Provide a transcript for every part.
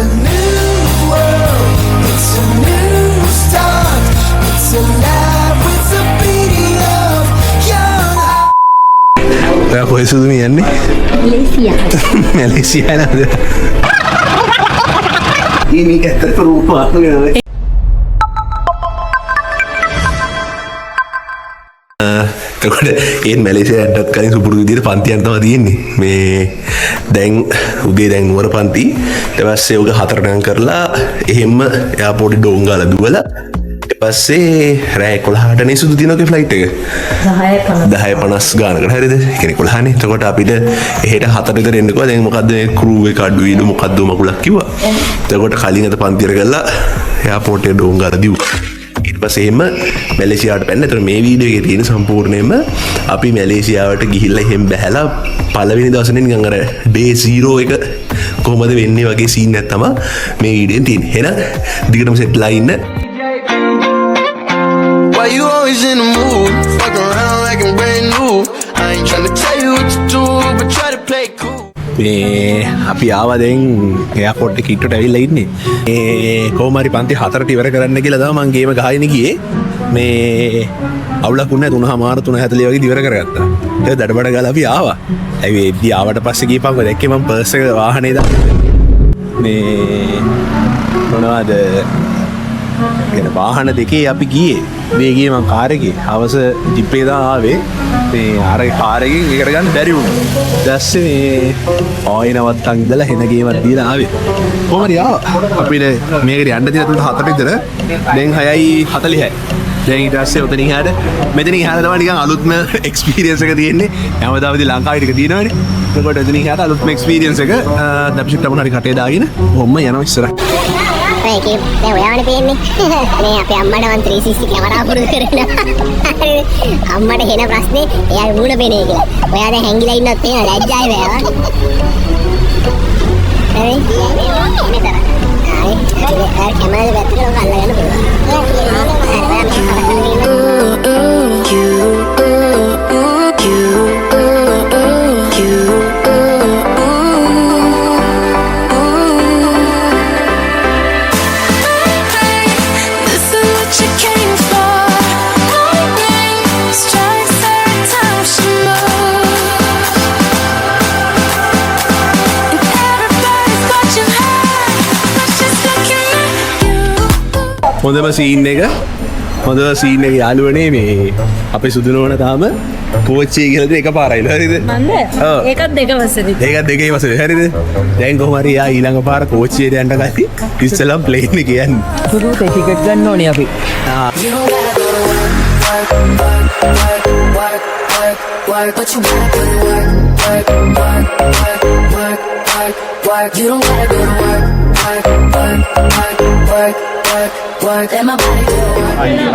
a new world, it's a new start, it's alive with the beating of young hearts. ඔයා කොහෙද සුදුමි යන්නේ? Malaysia. Malaysia නේද? මේක ඇත්තට රූපවත් නෙවෙයි. එතකොට ඒ මැලේසියාටත් කලින් සුපුරුදු විදිහට පන්තියක් තමයි තියෙන්නේ. මේ දැන් උදේ දැන් නුවර පන්ති ඊට පස්සේ උග 4 නම් කරලා එහෙම එයාපෝට් ඩෝංගාල දුවලා ඊට පස්සේ රෑ 11ට නේ සුදු දිනකේ ෆ්ලයිට් එක 10:50 ගානකට හරියද? ඒ කියන්නේ 11නේ. එතකොට අපිට එහෙට 4 විතර එන්න කිව්වා. දැන් මොකද්ද මේ ක්‍රූ එක අඩුයිලු මොකද්ද මකුලක් කිව්වා. එතකොට කලින් අත පන්තිර කරලා එයාපෝට් එක ඩෝංගාල දිව්වා. ඊට පස්සේ එහෙම මැලේසියාවට පැන්න. ඒතර මේ වීඩියෝ එකේ තියෙන සම්පූර්ණයෙන්ම අපි මැලේසියාවට ගිහිල්ලා එහෙම බැහැලා පළවෙනි දවසේ නිකන් අර ඩේ 0 එක කොහොමද වෙන්නේ වගේ සීන් එකක් තමයි මේ වීඩියෝෙන් තියෙන්නේ. එහෙනම් දිගටම සෙට්ලා ඉන්න. Why you always in the mood? Fuck around like I'm brand new. I ain't tryna tell you what to do, but try to play cool. මේ අපි ආවා දැන් එයාපෝට් එකේ ඉන්නට ඇවිල්ලා ඉන්නේ. මේ කොහොම හරි පන්ති 4ට ඉවර කරන්න කියලා තමයි මම ගේම ගහගෙන ගියේ. මේ අවුලක් උන්නේ 3:00 3:40 වගේ ඉවර කරගත්තා. ඒක දඩබඩ ගාලා අපි ආවා. ඇයි වෙද්දි ආවට පස්සේ ගිහපන් දැක්කේ මම පර්ස් එක වාහනේ දාලා. මේ මොනවද? කියන වාහන දෙකේ අපි ගියේ. මේ ගියේ මම කාර් එකේ. හවස ජිප් එකේ දාලා ආවේ. මේ අර කාර් එකෙන් ඒක කරගන්න බැරි වුණා. ඊටස්සේ මේ ආයෙනවත්තන් ඉඳලා හෙන ගේමක් දීලා ආවේ. කොහොම හරි ආවා. අපිට මේකට යන්න දින 3:00 විතර. දැන් 6:40යි. දැන් ඊට පස්සේ උතනින් එහාට මෙතනින් එහාට තමයි නිකන් අලුත්ම එක්ස්පීරියන්ස් එක තියෙන්නේ. හැමදාමදී ලංකාවේ ටික තියෙනවනේ. එතකොට එතනින් එහාට අලුත්ම එක්ස්පීරියන්ස් එක දප්ෂිට මොන හරි කටේ දාගෙන ඔම්ම යනවා ඉස්සරහ. ඒකේ දැන් ඔයාවනේ පේන්නේ. මේ අපේ අම්මට 160 කැමරා පුරුදු කරනවා. හරිද? අම්මට හෙන ප්‍රශ්නේ එයාගේ මූණ පේන්නේ කියලා. ඔයා දැන් හැංගිලා ඉන්නත් තියෙන ලැජ්ජායි වේවා. හරි? මෙතන. ආයි කැමරාවේ පැත්තට ඔක අල්ලගන්න පුළුවන්. හොඳම සීන් එක යාළුවනේ මේ අපේ සුදුනෝන තාම කෝච්චිය කියලා දෙන එකපාරයිලු හරිද? මන්ද? ඒකත් දෙක වසරේ. ඒකත් දෙකේ වසරේ හරිද? දැන් කොහොම හරි යා ඊළඟ පාර කෝච්චියට යන්න ගන්නේ ඉස්සෙල්ලාම ප්ලේන් එකේ යන්නේ. පුරුත ටිකට් ගන්න ඕනේ අපි. But you gotta go to work. You don't gotta go to work. Let my body do the work.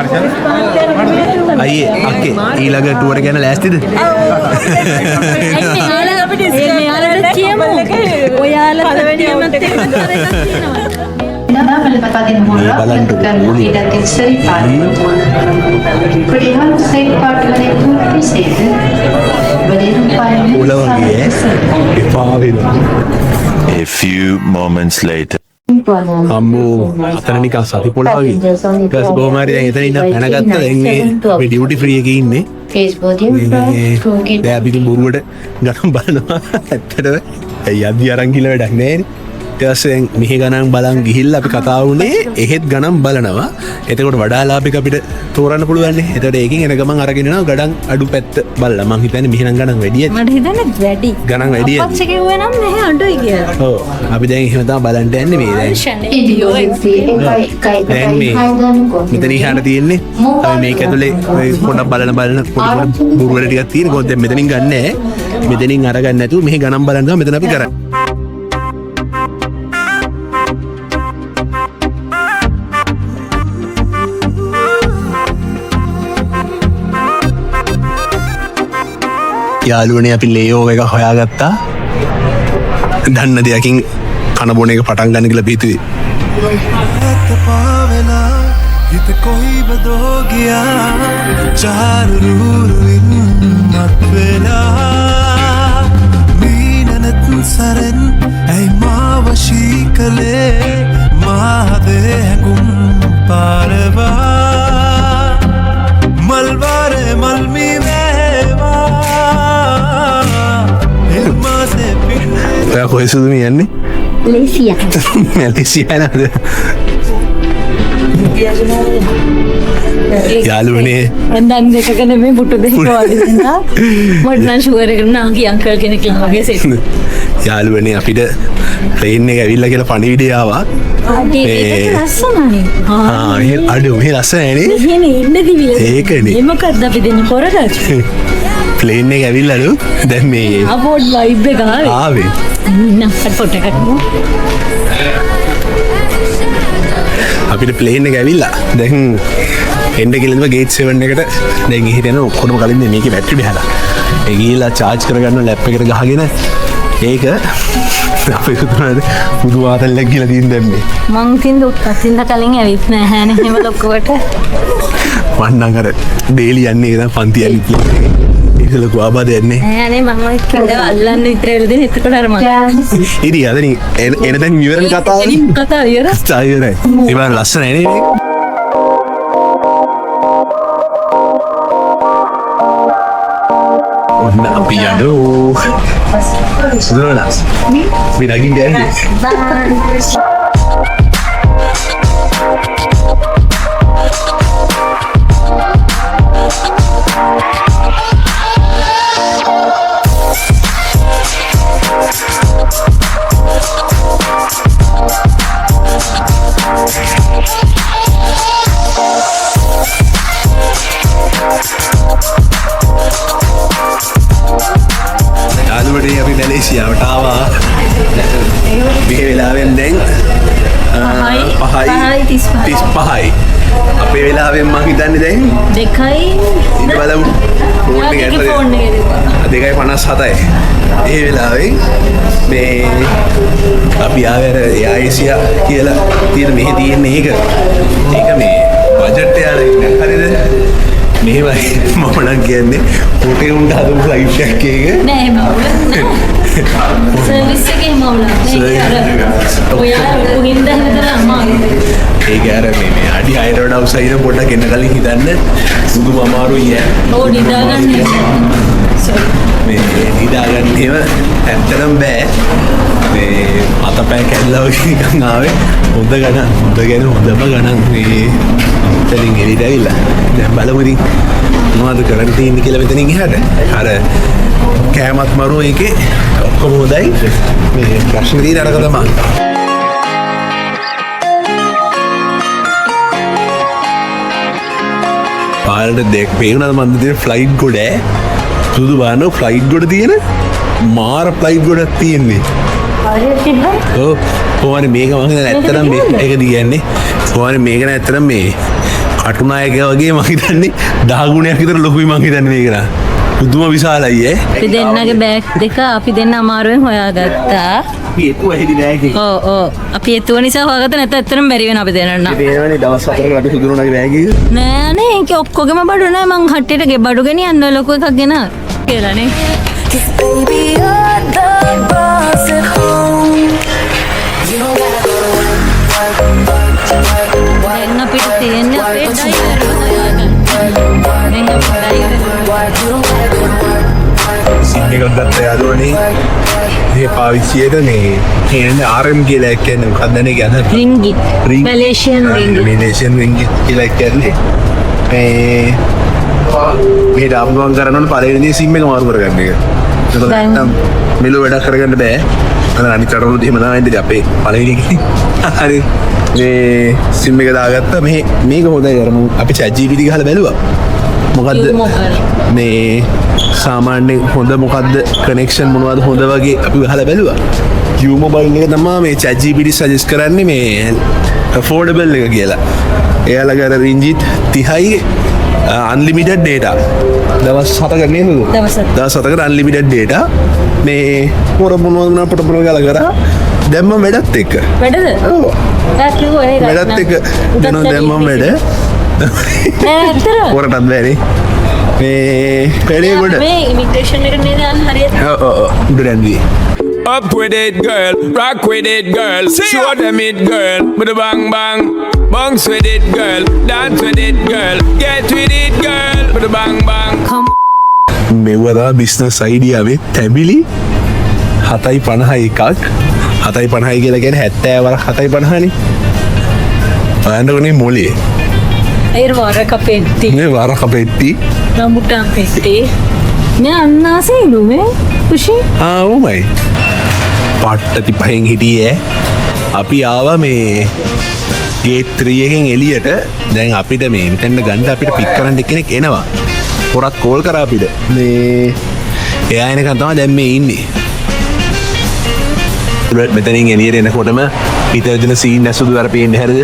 අයියේ අක්කේ ඊළඟ ටුවර් එක යන ලෑස්තිද? මෙයාලට කියමු. ඔයාලා පළවෙනියම තියෙනවා. Nada pada mengeluarkan tidak terseripan. Perihal seripan itu berbeza. A few moments later. අම්මෝ අතන නිකන් සති පොළ වගේ. ඊට පස්සේ කොහොම හරි දැන් එතන ඉන්න පැනගත්ත දැන් මේ අපි ඩියුටි ෆ්‍රී එකේ ඉන්නේ. දැන් අපි බොරුවට ගණන් බලනවා. ඇත්තටම යද්දි අරන් ගිහලා වැඩක් නැහැ නේ. ඊට පස්සේ මෙහි ගණන් බලන් ගිහිල්ලා අපි කතා වුණේ එහෙත් ගණන් බලනවා. එතකොට වඩා ලාභයක අපිට තෝරන්න පුළුවන් නේ. එතකොට ඒකෙන් එන ගමන් අරගෙන යනවා ගණන් අඩු පැත්ත බලලා. මං හිතන්නේ මෙහි නම් ගණන් වැඩි ඇති. මට හිතන්නේ වැඩි. ගණන් වැඩි ඇති. අපච්චි කිව්වේ නම් මෙහෙ අඩුයි කියලා. ඔව්. අපි දැන් එහෙම තමයි බලන්න යන්නේ මේ දැන්. දැන් මේ මෙතන ඉහාට තියෙන්නේ. අපි මේක ඇතුලේ පොඩක් බලන පොඩි බුරුවල ටිකක් තියෙන. කොහොමද දැන් මෙතනින් ගන්න නැහැ. මෙතනින් අරගන්න නැතුව මෙහි ගණන් බලන් ගම මෙතන අපි කරන්නේ. යාළුවනේ අපි ලේයෝ එක හොයාගත්තා. දන්න දෙයකින් කන බොන එක පටන් ගන්න කියලා බීතුවේ. හිත කොයි බදෝ ගියා චාරුරුරුින් මත් වෙලා මීනනත් සරෙන් ඇයි මාව වශී කළේ මාහදේ හැඟුම් පාරවා මල්වාරේ මල්මි වේවා එල්මාසේ පින්නේ ඔයා කොහෙ සුදුම යන්නේ? ලේසියා. මැලේසියා නේද? යාළුවනේ අන්දන් දෙකක නෙමෙයි පුටු දෙක වගේ දෙනා. මට නම් ෂුවර් එක නාකි අංකල් කෙනෙක් වගේ සෙට්. යාළුවනේ අපිට ප්ලේන් එක ඇවිල්ලා කියලා පණිවිඩය ආවා. ඒක ලස්සනනේ. මේ අඩු මේ ලස්සනයි නේ. එහෙනේ ඉන්න දිවිල. ඒකනේ. මේ මොකක්ද අපි දෙන්න කරගත්තේ? ප්ලේන් එක ඇවිල්ලාලු දැන් මේ අපෝඩ් වයිබ් එක ආවේ. නෑ ෆොටෝ එකක් නෝ. අපිට ප්ලේන් එක ඇවිල්ලා දැන් එන්න කියලා ඉඳලා ගේට් 7 එකට දැන් ගිහින් යන ඔක්කොම කලින් මේකේ බැටරි බහලා ඒ ගිහිල්ලා charge කරගන්න ලැප් එකට ගහගෙන ඒක අපේ පුතුනාට පුදු වාතල්ලක් කියලා තියෙන දැන් මේ මං තින්ද උත්පත්ින්ද කලින් ඇවිත් නෑ නේ එහෙම ලොකුවට වන්නම් අර ඩේලි යන්නේ ඒක තමයි පන්ති යන්නේ ඒක ලොකු ආබාධයක් නේ නෑනේ මම කිව්ව අල්ලන්න විතර වෙලදී එතකොට අර මම ඉතින් අදනි එන දැන් ඉවරනේ කතාව කතාව ඉවරයි ඉවරයි ඉතින් ලස්සනයි නේ මේක ඔන්න අපි යනවා සුදුනා අපි නගින් ගන්නේ මැලේසියාවට ආවා මේ වෙලාවෙන් දැන් 5:35යි අපේ වෙලාවෙන් මම හිතන්නේ දැන් 2යි ඉන්න බලමු ෆෝන් එක ඇතුලේ 2:57යි ඒ වෙලාවෙන් මේ අපි ආවර එයාසියා කියලා තියෙන මෙහි තියෙන ඒක මේ බජට් එක හරියද මෙහෙමයි මම නම් කියන්නේ හොටේ උන්ට හදපු ෆ්ලයිට් එකක් එක නෑ මම සර්විස් එකේ මම ඔයා කොහින්ද හිතලා අමාරුයි ඒක අර මේ අඩි 6ට වඩා උසයින පොඩ්ඩක් එන්න කලින් හිතන්න සුදුම අමාරුයි ඈ ඕ නිදාගන්න මේ නිදාගන්න එහෙම ඇත්තටම බෑ මේ අතපය කැල්ලා වගේ නිකන් ආවේ හොඳ ගණන් හොඳම ගණන් මේ ඉතින් එළියට ඇවිල්ලා දැන් බලමු ඉතින් මොනවද කරන්න තියෙන්නේ කියලා මෙතනින් එහාට අර කෑමත් මරුව එකේ ඔක්කොම හොඳයි මේ ප්‍රශ්න තියෙන අරක තමයි පාරට දෙක් පේනවද මන්ද තියෙන ෆ්ලයිට් ගොඩ සුදු බාන ෆ්ලයිට් ගොඩ තියෙන මාර ෆ්ලයිට් ගොඩක් තියෙන්නේ ඔව් කොහොමද මේක මම හිතන්නේ ඇත්තටම මේක දිගන්නේ කොහොමද මේක ඇත්තටම මේ කටුනායකය වගේ මම හිතන්නේ 10 ගුණයක් විතර ලොකුයි මම හිතන්නේ මේක නා පුදුම විශාලයි ඈ අපි දෙන්නගේ බෑග් දෙක අපි දෙන්න අමාරුවෙන් හොයාගත්තා අපි එතුව හෙදි බෑග් එක ඔව් අපි එතුව නිසා හොයාගත්ත නැත්නම් ඇත්තටම බැරි වෙන අපි දෙන්නන්න පේනවනේ දවස් 4කට අපි සුදුරුණාගේ බෑග් එක නෑනේ ඒක ඔක්කොගෙම බඩු නෑ මං හට්ටියට බඩු ගෙනියන්න ලොකු එකක් ගෙන කියලානේ Baby, you're the boss at home. You don't gotta go to work. දැන් අපිට තියෙන්නේ අපේ ඩ්‍රයිවර් හොයාගන්න දැන් අපි driver You don't gotta go to work. Sim එකක් ගත්ත යාළුවනේ මේ පාවිච්චියට මේ කියන්නේ RM කියලා කියන්නේ මොකක්ද නේ කියන්නේ රින්ගිට් මැලේසියන් රින්ගිට් මැලේසියන් රින්ගිට් කියලා කියන්නේ මේ ඩාම්බුවන් කරන පළවෙනි සිම් එක මාරු කරගන්න එක. ඒක නැත්නම් මෙලෝ වැඩ කරගන්න බෑ. අර අනිත් අරමුණු දෙහිම තමයි ඉන්නේ අපේ පළවෙනි එකේ. හරි. මේ සිම් එක දාගත්තා මේක හොඳයි අර අපි chat GPT ගහලා බැලුවා. මොකද්ද මේ සාමාන්‍ය හොඳ මොකද්ද කනෙක්ෂන් මොනවද හොඳ වගේ අපි ගහලා බැලුවා. U-Mobile එක තමයි මේ chat GPT suggest කරන්නේ මේ affordable එක කියලා. එයාලගේ අර රින්ජිත් 30යි unlimited data දවස් 7කට නේද දවස් 7කට unlimited data මේ පොර මොනවා පොටපොර ගාලා කරා දැම්ම වැඩත් එක්ක වැඩද ඔව් වැඩත් එක්ක දැම්ම වැඩ නෑ ඇත්තට පොරටත් බෑනේ මේ පෙරේ ගොඩ මේ ඉමිග්‍රේෂන් එකට නේද යන්න හරියට ඔව් උඩ රැඳී Up with it, girl. Rock with it, girl. Show them it, girl. With a bang bang. Bounce with it, girl. Dance with it, girl. Get with it, girl. With a bang bang. මෙවදා business අයිඩියාවේ තැබිලි 7.51ක් 7.50 කියලා කියන්නේ 70 වර 7.50නේ. බලන්නකොනේ මොලේ. ඒ වරක පෙට්ටි. මේ වරක පෙට්ටි. රම්බුටාන් පෙට්ටි. මේ අන්නාසෙලු මේ කුෂි. ඕමයි. පට්ටති පහෙන් හිටියේ. අපි ආවා මේ ගේට් 3 එකෙන් එළියට. දැන් අපිට මේ මෙතන ගන්න අපිට පික් කරන්න කෙනෙක් එනවා. පොරත් කෝල් කරා අපිට. මේ එයා එනකන් තමයි දැන් මේ ඉන්නේ. මෙතනින් එළියට එනකොටම පිටරදින සීන් ඇසුදු අර පේන්නේ හැරද?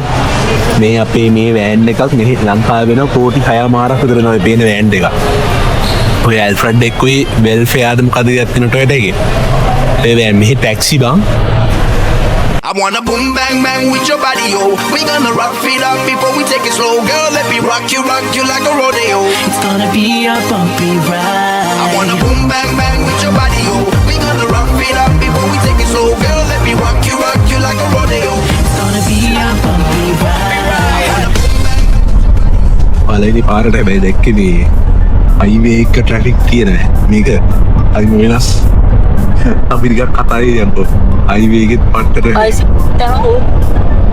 මේ අපේ මේ වෑන් එකක් මෙහි ලංකාවේ වෙන කෝටි 6මාරක් විතර නෝ පේන වෑන් එකක්. ඔය ඇල්ෆ්‍රඩ් එක්කෝයි වෙල්ෆෙයාර්ද මොකද යන්නේ ටොයටා එකේ. ඒ වෑන් මෙහි ටැක්සි බං. I wanna boom bang bang with your body, yo. We gonna rock it up before we take it slow. Girl, let me rock you like a rodeo. It's gonna be a bumpy ride. I wanna boom bang bang with your body, yo. We gonna rock it up before we take it slow. Girl, let me rock you like a rodeo. It's gonna be a bumpy ride. පළවෙනි පාරට හැබැයි දැක්කේ highway එක traffic තියෙනවා. මේක අයි වෙනස්. අපි ටිකක් කතාවේ යන්නකො. හයිවේ එකෙත් පට්ටට.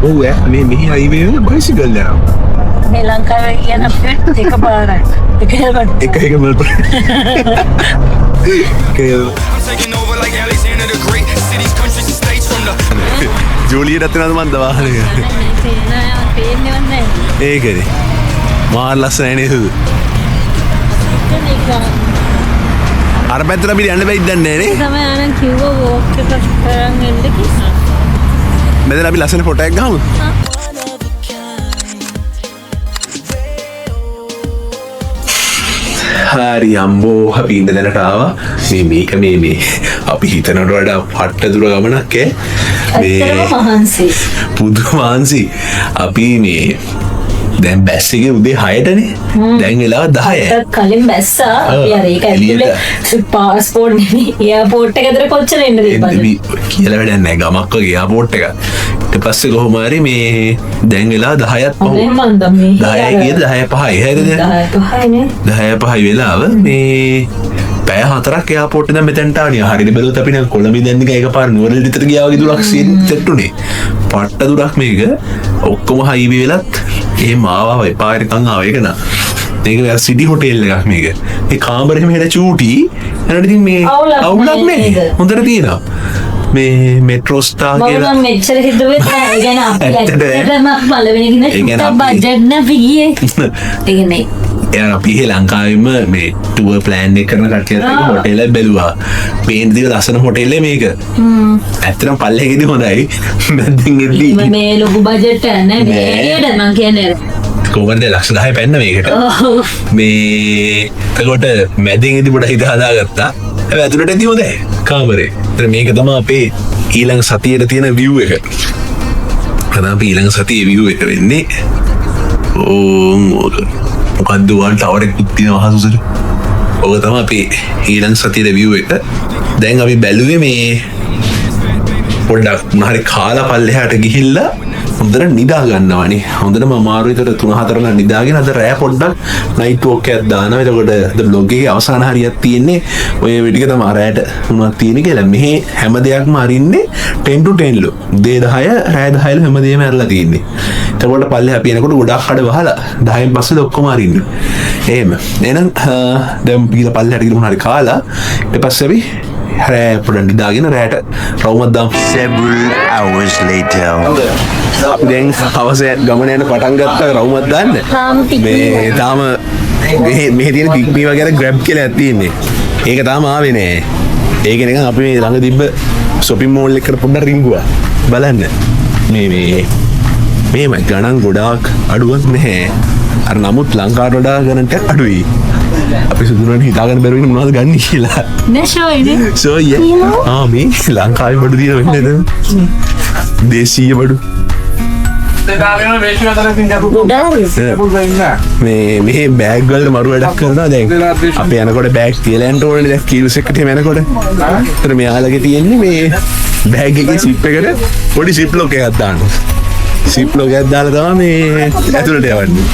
ඔව් මේ මෙහි හයිවේ වල බයිසිකල් යනවා. මේ ලංකාවේ කියන අපිට එක පාරයි. එක මල්ප. Taking over like Alexander the Great. Cities, countries, and states from the. ජෝලියට අතනද මන්ද වාහනේ. ඒකනේ. මාර ලස්සනයි නේද? අර පැත්තට අපි යන්න බැයිද දන්නේ නේ? තමයි ආනන් කිව්වා වෝක් එක කරන් එන්න කිව්වා. මෙතන අපි ලස්සන ෆොටෝ එකක් ගහමු. හරි අම්බෝ අපි ඉන්න දැනට ආවා. මේක මේ අපි හිතනට වඩා පට්ට දුර ගමනක් මේ මහන්සි. පුදු මහන්සි. අපි මේ දැන් බැස් එකේ උදේ 6ටනේ. දැන් වෙලාව 10යි. කලින් බැස්සා අපි අර ඒක ඇතුලේ පාස්පෝර්ට් නෙමෙයි එයාපෝට් එක ඇතුලේ කොච්චර එන්නද ඉතින් කියලා වැඩක් නැහැ ගමක් වගේ එයාපෝට් එක. ඊට පස්සේ කොහොම හරි මේ දැන් වෙලාව 10ක් පහු. 10යි කියද 10:05යි හරිද? 10:05නේ. 10:05 වෙලාව මේ පැය 4ක් එයාපෝට් එකෙන් මෙතෙන්ට ආනිය. හරියට බැලුවොත් අපි නම් කොළඹ ඉඳන් එක එකපාර නුවරඑළියට විතර ගියා වගේ දුරක් සෙට් උනේ. පට්ට දුරක් මේක. ඔක්කොම හයිවේ වෙලත් එහෙම ආවා එපා නිකන් ආව ඒක නා. මේක සිටි හොටෙල් එකක් මේක. ඒ කාමරේ මෙහෙට චූටි. එනකොට ඉතින් මේ අවුලක් නැහැ. හොඳට තියෙනවා. මේ මෙට්‍රෝ ස්ටාර් කියලා මම මෙච්චර හිතුවේ නැහැ. ඒ කියන්නේ අපි ඇත්තටම පළවෙනි දින බජට් නැපි ගියේ. ඒ කියන්නේ එයා අපි ලංකාවෙම මේ ටුවර් ප්ලෑන් එක කරන කට්ටියත් එක්ක හොටෙල් එක බැලුවා. පේන දේ ලස්සන හොටෙල් එක මේක. ඇත්තටම පල්ලෙකදී හොඳයි. මැදින් එද්දී මේ ලොකු බජට් එක නෑ මේ එළියට මං කියන්නේ. කොහොමද ලක්ෂ 10 පැන්න මේකට. මේ එතකොට මැදින් එද්දී පොඩ හිත හදාගත්තා. හැබැයි ඇතුළට එද්දී හොඳයි කාමරේ. මේක තමයි අපේ ඊළඟ සතියේ තියෙන view එක. අද අපි ඊළඟ සතියේ view එක වෙන්නේ. මොකක්ද වන් ටවර් එකක් තියෙනවා හසුසට. ඔක තමයි අපේ ඊළඟ සතියේ view එක. දැන් අපි බැලුවේ මේ පොඩ්ඩක් මොනහරි කාලා පල්ලෙහාට ගිහිල්ලා හොඳට නිදා ගන්නවානේ. හොඳටම අමාරු විතර 3-4 නම් නිදාගෙන අද රෑ පොඩ්ඩක් නයිට් වෝක් එකක් දානවා. එතකොට අද බ්ලොග් එකේ අවසාන හරියක් තියෙන්නේ ඔය ටික තමයි රෑට මොනවද තියෙන්නේ කියලා. මෙහි හැම දෙයක්ම අරින්නේ 10 to 10 ලු. දේ 10 රෑ 10 ලු හැමදේම අරලා තියෙන්නේ. එතකොට පල්ලෙහා අපි එනකොට ගොඩක් කඩ වහලා 10න් පස්සේ ඔක්කොම අරින්නේ. එහෙම. එහෙනම් දැන් පීලා පල්ලෙහාට ගිහලා මොනාරි කාලා ඊට පස්සේ අපි රෑ පොඩ්ඩක් නිදාගෙන රෑට රවුමක් දාමු. Several hours later. අපි දැන් අවසන් ගමන යන පටන් ගත්තා රවුමක් දාන්න. මේ තාම මේ තියෙන පික්මී වගේ ග්‍රැබ් කියලා තියෙන්නේ. ඒක තාම ආවේ නෑ. ඒක නිකන් අපි මේ ළඟ තිබ්බ shopping mall එකට පොඩ්ඩක් රිංගුවා. බලන්න. මේම ගණන් ගොඩාක් අඩුවක් නැහැ. අර නමුත් ලංකාවට වඩා ගණන්ට අඩුයි. අපි සුදුරන් හිතාගන්න බැරුව ඉන්නේ මොනවද ගන්න කියලා. නෑ ෂෝයිනේ. ෂෝයි. මේ ලංකාවේ බඩු දින වෙන්නේ නේද? දේශීය බඩු. මේ බෑග් වලට මරු වැඩක් කරනවා දැන් අපි යනකොට බෑග් තියලා යන්න ඕනේ දැන් කීල්ස් එකට එහෙම යනකොට. ඒතර මෙයාලගේ තියෙන්නේ මේ බෑග් එකේ සිප් එකට පොඩි සිප් ලොක් එකක් දානවා. සිප් ලොක් එකක් දාලා තමයි මේ ඇතුළට යවන්නේ.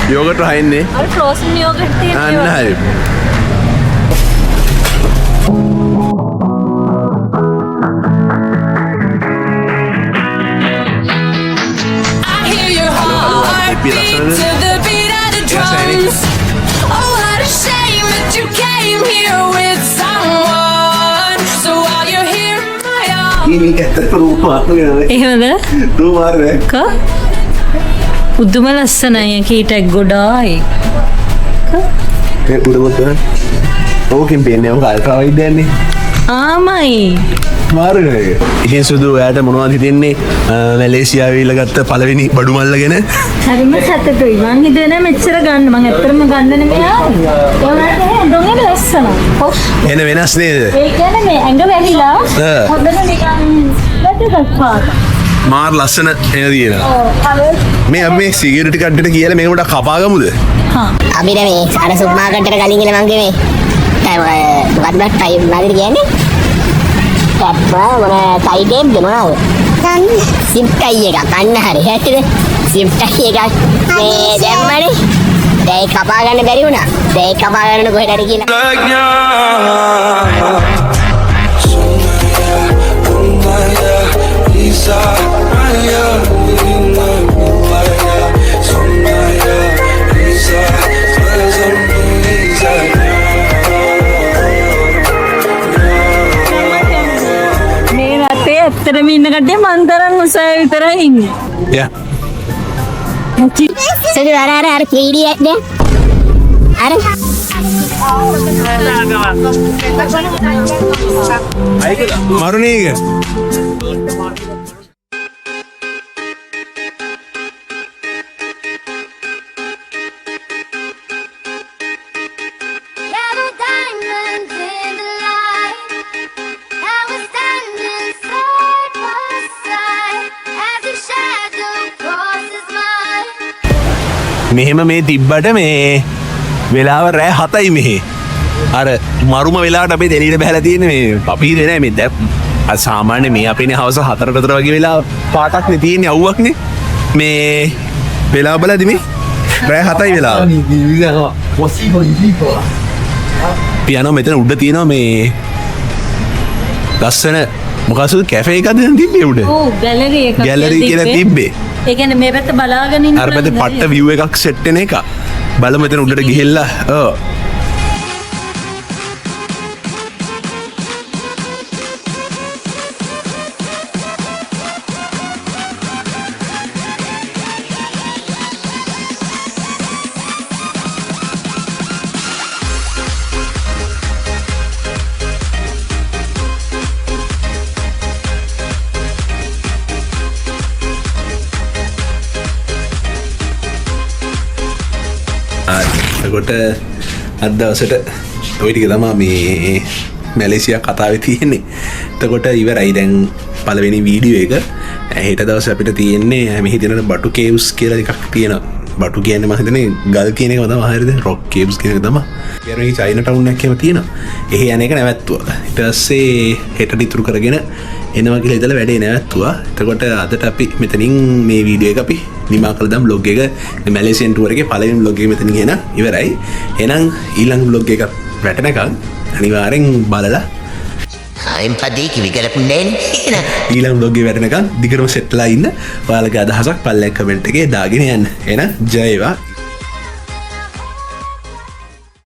යෝගට් රහින්නේ අර ෆ්‍රෝසන් යෝගට් අන්න හරි. එහෙමද? උද්දුම ලස්සනයි කීටක් ගොඩායි. ඕකෙන් පේන්නේ ඔක අල්ට්‍රා වයිඩ් දැන්නේ. ආමයි. මාරුනේ. ඉතින් සුදු ඔයාට මොනවද හිතෙන්නේ මැලේසියාවේ ඉල්ලගත්ත පළවෙනි බඩු මල්ල ගැන? හරිම සතුටුයි. මං හිතුවේ මෙච්චර ගන්න. මං ඇත්තටම ගන්න නෙමෙයි ආවේ. ඒකට ඩොංගෙ ලස්සන. එන වෙනස් නේද? ඒ කියන්නේ මේ ඇඟ වැහිලා හොඳට නිකන් වැටගත් පාට. මාර ලස්සන එන තියෙනවා. මේ අපි මේ සිගරට් කඩේට කියලා මේක උඩ කපාගමුද? හා අපිට මේ අර සුපර් මාකට් එකට කලින් ගිහලා මං ගේ මේ මොකක්ද ටයි මොනවද කියන්නේ? ටැප්පා මොන ටයි ටේප් දෙනවද? සිප් ටයි එකක් අන්න හරි හැටිද? සිප් ටයි එකක් මේ දැම්මනේ. දැන් කපා ගන්න බැරි වුණා. දැන් කපා ගන්න කොහෙද හරි කියලා. මේ රටේ ඇත්තටම ඉන්න කට්ටිය මන් තරම් උසාවි විතරයි ඉන්නේ. යා. සුදු අර 3D එකද? අර මරුණේක. මෙහෙම මේ තිබ්බට මේ වෙලාව රෑ 7යි මෙහෙ. අර මරුම වෙලාවට අපි දෙලියට බහලා තියෙන මේ අපි නෑ මේ දැන් සාමාන්‍ය මේ අපේනේ හවස 4ට විතර වගේ වෙලාව පාටක් නේ තියෙන්නේ අවුවක්නේ. මේ වෙලාව බලද්දි මේ රෑ 7යි වෙලාව. පියානෝ මෙතන උඩ තියෙනවා මේ ලස්සන මොකක්ද කැෆේ එකක් දැන් තිබ්බේ උඩ. ඔව් ගැලරි එකක්. ගැලරි කියලා තිබ්බේ. ඒ කියන්නේ මේ පැත්ත බලාගෙන ඉන්න අර පැත්තේ පට්ට view එකක් සෙට් වෙන එක. බලමු මෙතන උඩට ගිහිල්ලා. ඔව්. එතකොට අද දවසට ඔය ටික තමයි මේ මැලේසියා කතාවේ තියෙන්නේ. එතකොට ඉවරයි දැන් පළවෙනි වීඩියෝ එක. හෙට දවසේ අපිට තියෙන්නේ මෙහි තියෙන බටු කේව්ස් කියලා එකක් තියෙනවා. බටු කියන්නේ මම හිතන්නේ ගල් කියන එක තමයි හරියද? රොක් කේව්ස් කියන එක තමයි. ඊයරේ චයිනා ටවුන් එකක් එහෙම තියෙනවා. එහි යන එක නැවැත්තුවා. ඊට පස්සේ හෙට ඉතුරු කරගෙන එනවා කියලා ඉතල වැඩේ නැවැත්තුවා. එතකොට අදට අපි මෙතනින් මේ වීඩියෝ එක අපි නිමා කළා දැන් vlog එක මැලේසියන් ටුවර් එකේ පළවෙනි vlog එක මෙතනින් එන ඉවරයි. එහෙනම් ඊළඟ vlog එක වැටෙනකන් අනිවාර්යෙන් බලලා I'm Padiki, we got a name. ඊළඟ vlog එක වැටෙනකන් දිගටම සෙට්ලා ඉන්න. ඔයාලගේ අදහසක් පල්ලෙන් කමෙන්ට් එකේ දාගෙන යන්න. එහෙනම් ජය වේවා.